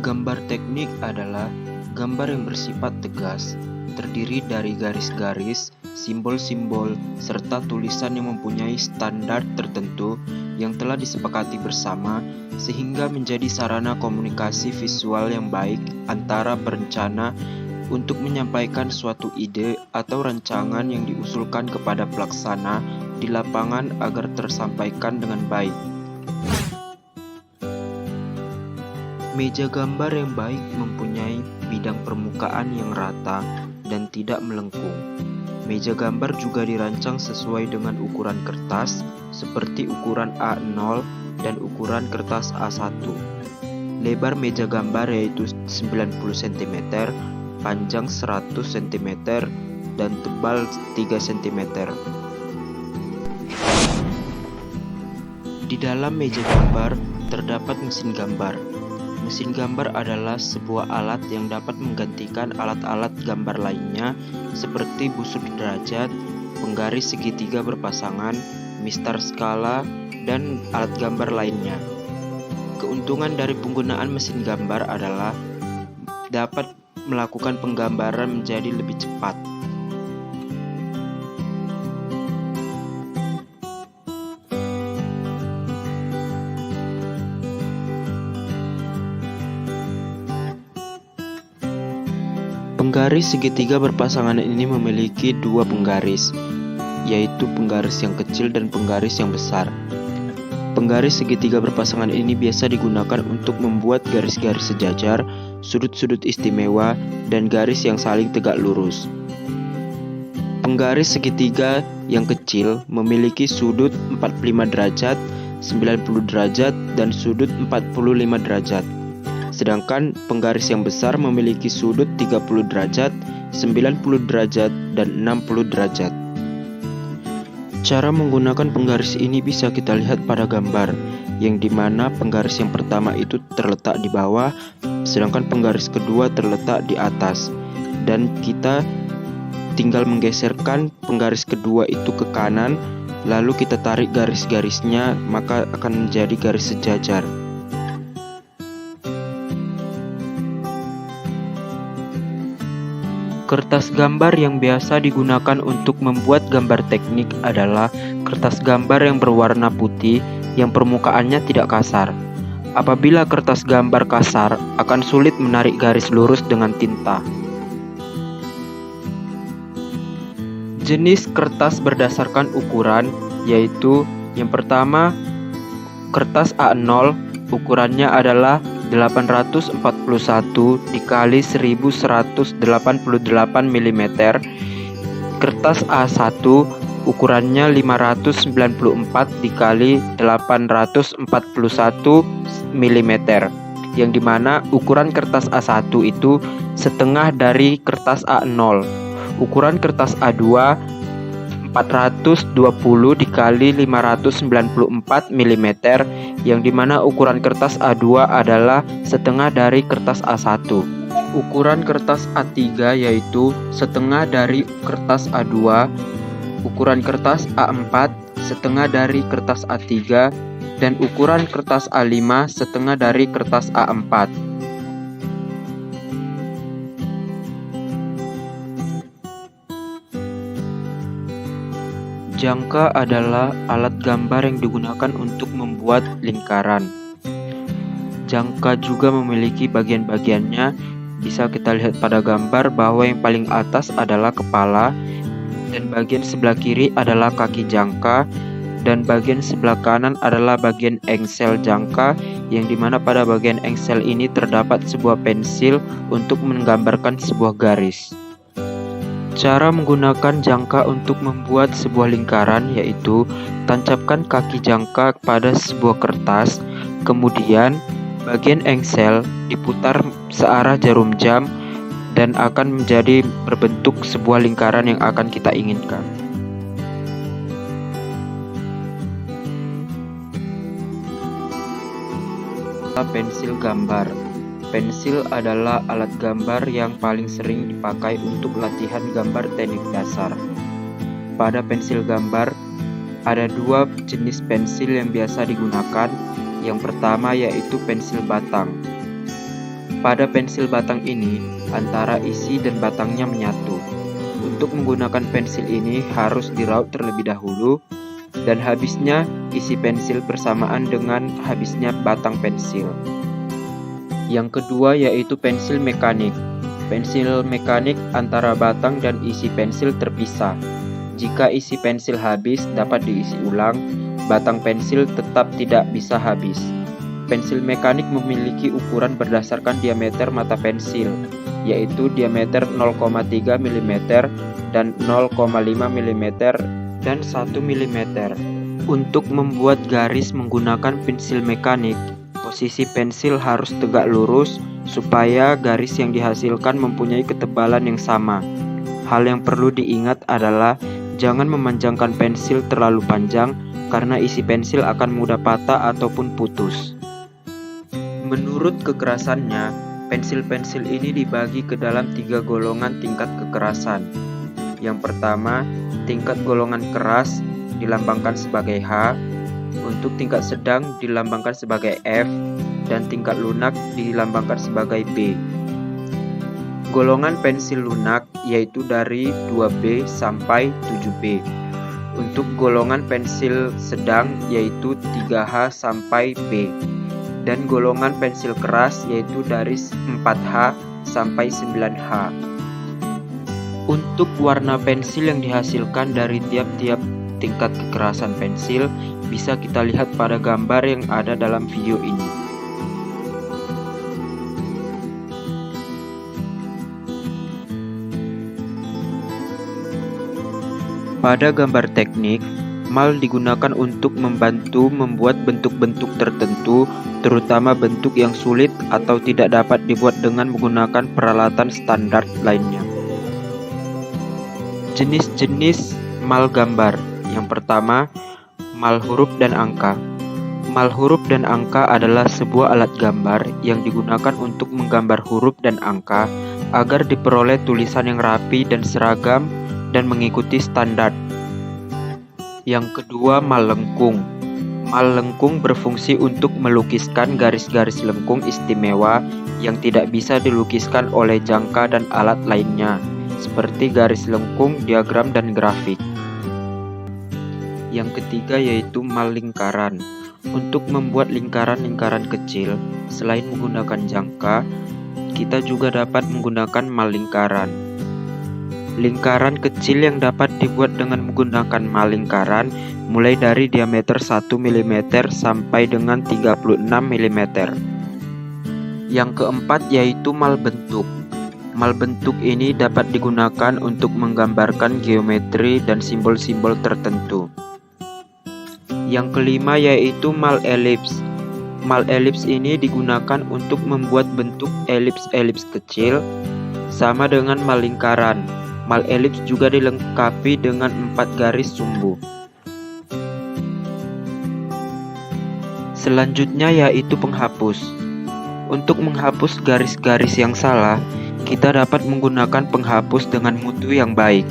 Gambar teknik adalah gambar yang bersifat tegas, terdiri dari garis-garis, simbol-simbol, serta tulisan yang mempunyai standar tertentu yang telah disepakati bersama, sehingga menjadi sarana komunikasi visual yang baik antara perencana untuk menyampaikan suatu ide atau rancangan yang diusulkan kepada pelaksana di lapangan agar tersampaikan dengan baik. Meja gambar yang baik mempunyai bidang permukaan yang rata dan tidak melengkung. Meja gambar juga dirancang sesuai dengan ukuran kertas, seperti ukuran A0 dan ukuran kertas A1. Lebar meja gambar yaitu 90 cm, panjang 100 cm, dan tebal 3 cm. Di dalam meja gambar terdapat mesin gambar. Mesin gambar adalah sebuah alat yang dapat menggantikan alat-alat gambar lainnya seperti busur derajat, penggaris segitiga berpasangan, mistar skala, dan alat gambar lainnya. Keuntungan dari penggunaan mesin gambar adalah dapat melakukan penggambaran menjadi lebih cepat. Penggaris segitiga berpasangan ini memiliki dua penggaris, yaitu penggaris yang kecil dan penggaris yang besar. Penggaris segitiga berpasangan ini biasa digunakan untuk membuat garis-garis sejajar, sudut-sudut istimewa, dan garis yang saling tegak lurus. Penggaris segitiga yang kecil memiliki sudut 45 derajat, 90 derajat, dan sudut 45 derajat. Sedangkan penggaris yang besar memiliki sudut 30 derajat, 90 derajat, dan 60 derajat. Cara menggunakan penggaris ini bisa kita lihat pada gambar, yang dimana penggaris yang pertama itu terletak di bawah, sedangkan penggaris kedua terletak di atas. Dan kita tinggal menggeserkan penggaris kedua itu ke kanan, lalu kita tarik garis-garisnya, maka akan menjadi garis sejajar. Kertas gambar yang biasa digunakan untuk membuat gambar teknik adalah kertas gambar yang berwarna putih yang permukaannya tidak kasar. Apabila kertas gambar kasar, akan sulit menarik garis lurus dengan tinta. Jenis kertas berdasarkan ukuran, yaitu yang pertama, kertas A0, ukurannya adalah 841 dikali 1188 mm. Kertas A1 ukurannya 594 dikali 841 mm, yang dimana ukuran kertas A1 itu setengah dari kertas A0. Ukuran kertas A2 420 dikali 594 mm, yang dimana ukuran kertas A2 adalah setengah dari kertas A1. Ukuran kertas A3 yaitu setengah dari kertas A2, ukuran kertas A4 setengah dari kertas A3, dan ukuran kertas A5 setengah dari kertas A4. Jangka adalah alat gambar yang digunakan untuk membuat lingkaran. Jangka juga memiliki bagian-bagiannya. Bisa kita lihat pada gambar bahwa yang paling atas adalah kepala, dan bagian sebelah kiri adalah kaki jangka, dan bagian sebelah kanan adalah bagian engsel jangka, yang dimana pada bagian engsel ini terdapat sebuah pensil untuk menggambarkan sebuah garis. Cara menggunakan jangka untuk membuat sebuah lingkaran yaitu tancapkan kaki jangka pada sebuah kertas, kemudian bagian engsel diputar searah jarum jam dan akan menjadi berbentuk sebuah lingkaran yang akan kita inginkan. Pensil gambar. Pensil adalah alat gambar yang paling sering dipakai untuk latihan gambar teknik dasar. Pada pensil gambar, ada dua jenis pensil yang biasa digunakan. Yang pertama yaitu pensil batang. Pada pensil batang ini, antara isi dan batangnya menyatu. Untuk menggunakan pensil ini harus diraut terlebih dahulu, dan habisnya isi pensil bersamaan dengan habisnya batang pensil. Yang kedua yaitu pensil mekanik. Pensil mekanik antara batang dan isi pensil terpisah. Jika isi pensil habis dapat diisi ulang, batang pensil tetap tidak bisa habis. Pensil mekanik memiliki ukuran berdasarkan diameter mata pensil, yaitu diameter 0,3 mm dan 0,5 mm dan 1 mm. Untuk membuat garis menggunakan pensil mekanik, posisi pensil harus tegak lurus supaya garis yang dihasilkan mempunyai ketebalan yang sama. Hal yang perlu diingat adalah jangan memanjangkan pensil terlalu panjang karena isi pensil akan mudah patah ataupun putus. Menurut kekerasannya, pensil-pensil ini dibagi ke dalam 3 golongan tingkat kekerasan. Yang pertama, tingkat golongan keras dilambangkan sebagai H, untuk tingkat sedang dilambangkan sebagai F, dan tingkat lunak dilambangkan sebagai B. Golongan pensil lunak yaitu dari 2B sampai 7B. Untuk golongan pensil sedang yaitu 3H sampai B. Dan golongan pensil keras yaitu dari 4H sampai 9H. Untuk warna pensil yang dihasilkan dari tiap-tiap tingkat kekerasan pensil bisa kita lihat pada gambar yang ada dalam video ini. Pada gambar teknik, mal digunakan untuk membantu membuat bentuk-bentuk tertentu, terutama bentuk yang sulit atau tidak dapat dibuat dengan menggunakan peralatan standar lainnya. Jenis-jenis mal gambar. Yang pertama, mal huruf dan angka. Mal huruf dan angka adalah sebuah alat gambar yang digunakan untuk menggambar huruf dan angka agar diperoleh tulisan yang rapi dan seragam dan mengikuti standar. Yang kedua, mal lengkung. Mal lengkung berfungsi untuk melukiskan garis-garis lengkung istimewa yang tidak bisa dilukiskan oleh jangka dan alat lainnya, seperti garis lengkung, diagram, dan grafik. Yang ketiga yaitu mal lingkaran. Untuk membuat lingkaran-lingkaran kecil, selain menggunakan jangka, kita juga dapat menggunakan mal lingkaran. Lingkaran kecil yang dapat dibuat dengan menggunakan mal lingkaran mulai dari diameter 1 mm sampai dengan 36 mm. Yang keempat yaitu mal bentuk. Mal bentuk ini dapat digunakan untuk menggambarkan geometri dan simbol-simbol tertentu. Yang kelima yaitu mal elips. Mal elips ini digunakan untuk membuat bentuk elips-elips kecil, sama dengan mal lingkaran. Mal elips juga dilengkapi dengan 4 garis sumbu. Selanjutnya yaitu penghapus. Untuk menghapus garis-garis yang salah, kita dapat menggunakan penghapus dengan mutu yang baik.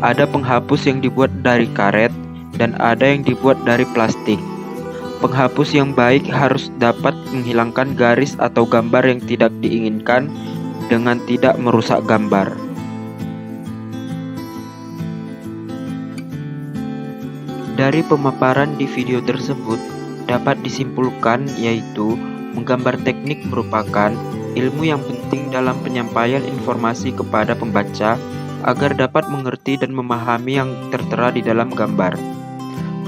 Ada penghapus yang dibuat dari karet dan ada yang dibuat dari plastik. Penghapus yang baik harus dapat menghilangkan garis atau gambar yang tidak diinginkan dengan tidak merusak gambar. Dari pemaparan di video tersebut dapat disimpulkan yaitu menggambar teknik merupakan ilmu yang penting dalam penyampaian informasi kepada pembaca agar dapat mengerti dan memahami yang tertera di dalam gambar.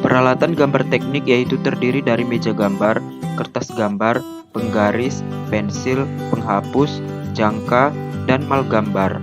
Peralatan gambar teknik yaitu terdiri dari meja gambar, kertas gambar, penggaris, pensil, penghapus, jangka, dan mal gambar.